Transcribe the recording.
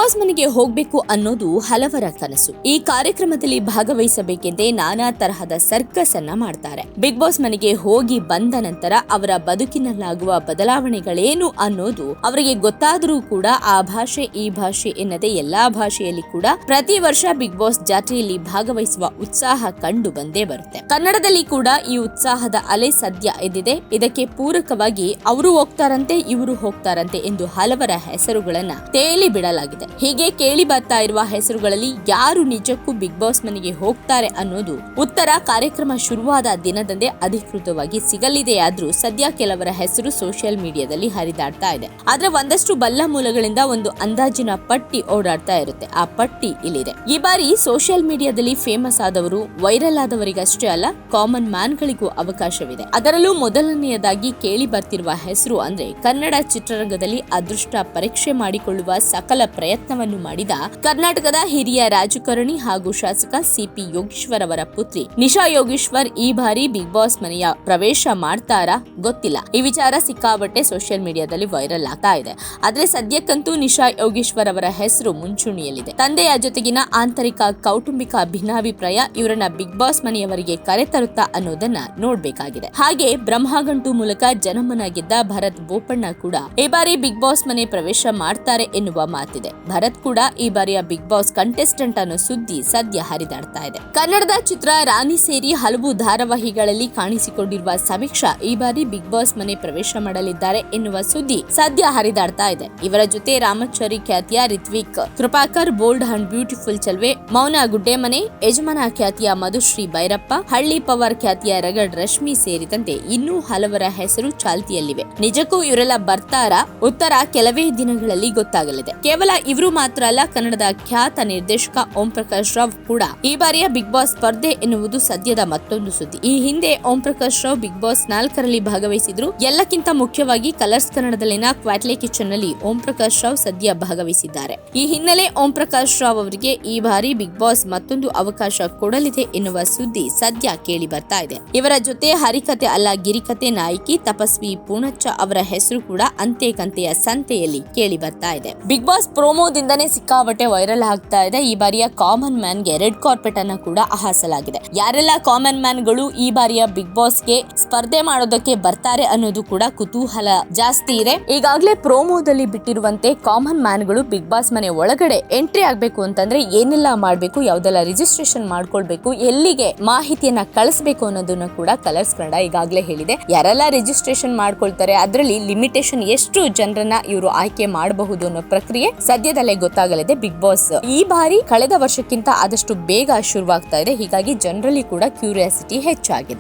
Boss ಮನೆಗೆ ಹೋಗ್ಬೇಕು ಅನ್ನೋದು ಹಲವರ ಕನಸು. ಈ ಕಾರ್ಯಕ್ರಮದಲ್ಲಿ ಭಾಗವಹಿಸಬೇಕೆಂದೇ ನಾನಾ ತರಹದ ಸರ್ಕಸ್ ಅನ್ನ ಮಾಡ್ತಾರೆ. ಬಿಗ್ ಬಾಸ್ ಮನೆಗೆ ಹೋಗಿ ಬಂದ ನಂತರ ಅವರ ಬದುಕಿನಲ್ಲಾಗುವ ಬದಲಾವಣೆಗಳೇನು ಅನ್ನೋದು ಅವರಿಗೆ ಗೊತ್ತಾದರೂ ಕೂಡ ಆ ಭಾಷೆ ಈ ಭಾಷೆ ಎನ್ನದೆ ಎಲ್ಲಾ ಭಾಷೆಯಲ್ಲಿ ಕೂಡ ಪ್ರತಿ ವರ್ಷ ಬಿಗ್ ಬಾಸ್ ಜಾತ್ರೆಯಲ್ಲಿ ಭಾಗವಹಿಸುವ ಉತ್ಸಾಹ ಕಂಡು ಬಂದೇ ಬರುತ್ತೆ. ಕನ್ನಡದಲ್ಲಿ ಕೂಡ ಈ ಉತ್ಸಾಹದ ಅಲೆ ಸದ್ಯ ಎದ್ದಿದೆ. ಇದಕ್ಕೆ ಪೂರಕವಾಗಿ ಅವರು ಹೋಗ್ತಾರಂತೆ ಇವರು ಹೋಗ್ತಾರಂತೆ ಎಂದು ಹಲವರ ಹೆಸರುಗಳನ್ನ ತೇಲಿ ಬಿಡಲಾಗಿದೆ. ಹೀಗೆ ಕೇಳಿ ಬರ್ತಾ ಇರುವ ಹೆಸರುಗಳಲ್ಲಿ ಯಾರು ನಿಜಕ್ಕೂ ಬಿಗ್ ಬಾಸ್ ಮನೆಗೆ ಹೋಗ್ತಾರೆ ಅನ್ನೋದು ಉತ್ತರ ಕಾರ್ಯಕ್ರಮ ಶುರುವಾದ ದಿನದಂದೇ ಅಧಿಕೃತವಾಗಿ ಸಿಗಲಿದೆಯಾದ್ರೂ ಸದ್ಯ ಕೆಲವರ ಹೆಸರು ಸೋಷಿಯಲ್ ಮೀಡಿಯಾದಲ್ಲಿ ಹರಿದಾಡ್ತಾ ಇದೆ. ಆದ್ರೆ ಒಂದಷ್ಟು ಬಲ್ಲ ಮೂಲಗಳಿಂದ ಒಂದು ಅಂದಾಜಿನ ಪಟ್ಟಿ ಓಡಾಡ್ತಾ ಇರುತ್ತೆ. ಆ ಪಟ್ಟಿ ಇಲ್ಲಿದೆ. ಈ ಬಾರಿ ಸೋಷಿಯಲ್ ಮೀಡಿಯಾದಲ್ಲಿ ಫೇಮಸ್ ಆದವರು, ವೈರಲ್ ಆದವರಿಗಷ್ಟೇ ಅಲ್ಲ, ಕಾಮನ್ ಮ್ಯಾನ್ ಗಳಿಗೂ ಅವಕಾಶವಿದೆ. ಅದರಲ್ಲೂ ಮೊದಲನೆಯದಾಗಿ ಕೇಳಿ ಬರ್ತಿರುವ ಹೆಸರು ಅಂದ್ರೆ ಕನ್ನಡ ಚಿತ್ರರಂಗದಲ್ಲಿ ಅದೃಷ್ಟ ಪರೀಕ್ಷೆ ಮಾಡಿಕೊಳ್ಳುವ ಸಕಲ ಪ್ರಯತ್ನವನ್ನು ಮಾಡಿದ ಕರ್ನಾಟಕದ ಹಿರಿಯ ರಾಜಕಾರಣಿ ಹಾಗೂ ಶಾಸಕ ಸಿಪಿ ಯೋಗೇಶ್ವರ್ ಅವರ ಪುತ್ರಿ ನಿಶಾ ಯೋಗೇಶ್ವರ್ ಈ ಬಾರಿ ಬಿಗ್ ಬಾಸ್ ಮನೆಯ ಪ್ರವೇಶ ಮಾಡ್ತಾರಾ ಗೊತ್ತಿಲ್ಲ. ಈ ವಿಚಾರ ಸಿಕ್ಕಾಬಟ್ಟೆ ಸೋಷಿಯಲ್ ಮೀಡಿಯಾದಲ್ಲಿ ವೈರಲ್ ಆಗ್ತಾ ಇದೆ. ಆದ್ರೆ ಸದ್ಯಕ್ಕಂತೂ ನಿಶಾ ಯೋಗೇಶ್ವರ್ ಅವರ ಹೆಸರು ಮುಂಚೂಣಿಯಲ್ಲಿದೆ. ತಂದೆಯ ಜೊತೆಗಿನ ಆಂತರಿಕ ಕೌಟುಂಬಿಕ ಭಿನ್ನಾಭಿಪ್ರಾಯ ಇವರನ್ನ ಬಿಗ್ ಬಾಸ್ ಮನೆಯವರಿಗೆ ಕರೆತರುತ್ತಾ ಅನ್ನೋದನ್ನ ನೋಡ್ಬೇಕಾಗಿದೆ. ಹಾಗೆ ಬ್ರಹ್ಮಗಂಟು ಮೂಲಕ ಜನಮನ ಗೆದ್ದ ಭರತ್ ಬೋಪಣ್ಣ ಕೂಡ ಈ ಬಾರಿ ಬಿಗ್ ಬಾಸ್ ಮನೆ ಪ್ರವೇಶ ಮಾಡ್ತಾರೆ ಎನ್ನುವ ಮಾತಿದೆ. ಭರತ್ ಕೂಡ ಈ ಬಾರಿಯ ಬಿಗ್ ಬಾಸ್ ಕಂಟೆಸ್ಟೆಂಟ್ ಅನ್ನೋ ಸುದ್ದಿ ಸದ್ಯ ಹರಿದಾಡ್ತಾ ಇದೆ. ಕನ್ನಡದ ಚಿತ್ರ ರಾಣಿ ಸೇರಿ ಹಲವು ಧಾರಾವಾಹಿಗಳಲ್ಲಿ ಕಾಣಿಸಿಕೊಂಡಿರುವ ಸಮೀಕ್ಷಾ ಈ ಬಾರಿ ಬಿಗ್ ಬಾಸ್ ಮನೆ ಪ್ರವೇಶ ಮಾಡಲಿದ್ದಾರೆ ಎನ್ನುವ ಸುದ್ದಿ ಸದ್ಯ ಹರಿದಾಡ್ತಾ ಇದೆ. ಇವರ ಜೊತೆ ರಾಮಚಾರಿ ಖ್ಯಾತಿಯ Rithvik, Krupakar, bold and beautiful ಚೆಲ್ವೆ, ಮೌನ ಗುಡ್ಡೆಮನೆ, ಯಜಮಾನ ಖ್ಯಾತಿಯ ಮಧುಶ್ರೀ ಭೈರಪ್ಪ, ಹಳ್ಳಿ ಪವರ್ ಖ್ಯಾತಿಯ ರಗಡ್ ರಶ್ಮಿ ಸೇರಿದಂತೆ ಇನ್ನೂ ಹಲವರ ಹೆಸರು ಚಾಲ್ತಿಯಲ್ಲಿವೆ. ನಿಜಕ್ಕೂ ಇವರೆಲ್ಲ ಬರ್ತಾರಾ? ಉತ್ತರ ಕೆಲವೇ ದಿನಗಳಲ್ಲಿ ಗೊತ್ತಾಗಲಿದೆ. ಕೇವಲ ಇವರು ಮಾತ್ರ ಅಲ್ಲ, ಕನ್ನಡದ ಖ್ಯಾತ ನಿರ್ದೇಶಕ ಓಂ ಪ್ರಕಾಶ್ ರಾವ್ ಕೂಡ ಈ ಬಾರಿಯ ಬಿಗ್ ಬಾಸ್ ಸ್ಪರ್ಧೆ ಎನ್ನುವುದು ಸದ್ಯದ ಮತ್ತೊಂದು ಸುದ್ದಿ. ಈ ಹಿಂದೆ ಓಂ ಪ್ರಕಾಶ್ ರಾವ್ ಬಿಗ್ ಬಾಸ್ 4ರಲ್ಲಿ ಭಾಗವಹಿಸಿದ್ರು. ಎಲ್ಲಕ್ಕಿಂತ ಮುಖ್ಯವಾಗಿ ಕಲರ್ಸ್ ಕನ್ನಡದಲ್ಲಿನ ಕ್ವಾಟ್ಲೆ ಕಿಚನ್ ನಲ್ಲಿ ಓಂ ಪ್ರಕಾಶ್ ರಾವ್ ಸದ್ಯ ಭಾಗವಹಿಸಿದ್ದಾರೆ. ಈ ಹಿನ್ನೆಲೆ ಓಂ ಪ್ರಕಾಶ್ ರಾವ್ ಅವರಿಗೆ ಈ ಬಾರಿ ಬಿಗ್ ಬಾಸ್ ಮತ್ತೊಂದು ಅವಕಾಶ ಕೊಡಲಿದೆ ಎನ್ನುವ ಸುದ್ದಿ ಸದ್ಯ ಕೇಳಿ ಬರ್ತಾ ಇದೆ. ಇವರ ಜೊತೆ ಹರಿಕತೆ ಅಲ್ಲ ಗಿರಿಕತೆ ನಾಯಕಿ ತಪಸ್ವಿ ಪೂಣಚ್ಚ ಅವರ ಹೆಸರು ಕೂಡ ಅಂತೆ ಕಂತೆಯ ಸಂತೆಯಲ್ಲಿ ಕೇಳಿ ಬರ್ತಾ ಇದೆ. ಬಿಗ್ ಬಾಸ್ ಪ್ರೋಮೋದಿಂದನೇ ಸಿಕ್ಕಾಬಟ್ಟೆ ವೈರಲ್ ಆಗ್ತಾ ಇದೆ. ಈ ಬಾರಿಯ ಕಾಮನ್ ಮ್ಯಾನ್ ಗೆ ರೆಡ್ ಕಾರ್ಪೆಟ್ ಅನ್ನ ಕೂಡ ಹಾಸಲಾಗಿದೆ. ಯಾರೆಲ್ಲ ಕಾಮನ್ ಮ್ಯಾನ್ ಗಳು ಈ ಬಾರಿಯ ಬಿಗ್ ಬಾಸ್ ಗೆ ಸ್ಪರ್ಧೆ ಮಾಡೋದಕ್ಕೆ ಬರ್ತಾರೆ ಅನ್ನೋದು ಕೂಡ ಕುತೂಹಲ ಜಾಸ್ತಿ ಇದೆ. ಈಗಾಗಲೇ ಪ್ರೋಮೋದಲ್ಲಿ ಬಿಟ್ಟಿರುವಂತೆ ಕಾಮನ್ ಮ್ಯಾನ್ ಗಳು ಬಿಗ್ ಬಾಸ್ ಮನೆ ಒಳಗಡೆ ಎಂಟ್ರಿ ಆಗ್ಬೇಕು ಅಂತಂದ್ರೆ ಏನೆಲ್ಲ ಮಾಡ್ಬೇಕು, ಯಾವ್ದೆಲ್ಲ ರಿಜಿಸ್ಟ್ರೇಷನ್ ಮಾಡ್ಕೊಳ್ಬೇಕು, ಎಲ್ಲಿಗೆ ಮಾಹಿತಿಯನ್ನ ಕಳಿಸಬೇಕು ಅನ್ನೋದನ್ನ ಕೂಡ ಕಲರ್ಸ್ ಕನ್ನಡ ಈಗಾಗಲೇ ಹೇಳಿದೆ. ಯಾರೆಲ್ಲ ರಿಜಿಸ್ಟ್ರೇಷನ್ ಮಾಡ್ಕೊಳ್ತಾರೆ ಅದರಲ್ಲಿ ಲಿಮಿಟೇಷನ್ ಎಷ್ಟು ಜನರನ್ನ ಇವರು ಆಯ್ಕೆ ಮಾಡಬಹುದು ಅನ್ನೋ ಪ್ರಕ್ರಿಯೆ ಸದ್ಯದಲ್ಲೇ ಗೊತ್ತಾಗಲಿದೆ. ಬಿಗ್ ಬಾಸ್ ಈ ಬಾರಿ ಕಳೆದ ವರ್ಷಕ್ಕಿಂತ ಆದಷ್ಟು ಬೇಗ ಶುರುವಾಗ್ತಾ ಇದೆ. ಹೀಗಾಗಿ ಜನರಲ್ಲಿ ಕೂಡ ಕ್ಯೂರಿಯಾಸಿಟಿ ಹೆಚ್ಚಾಗಿದೆ.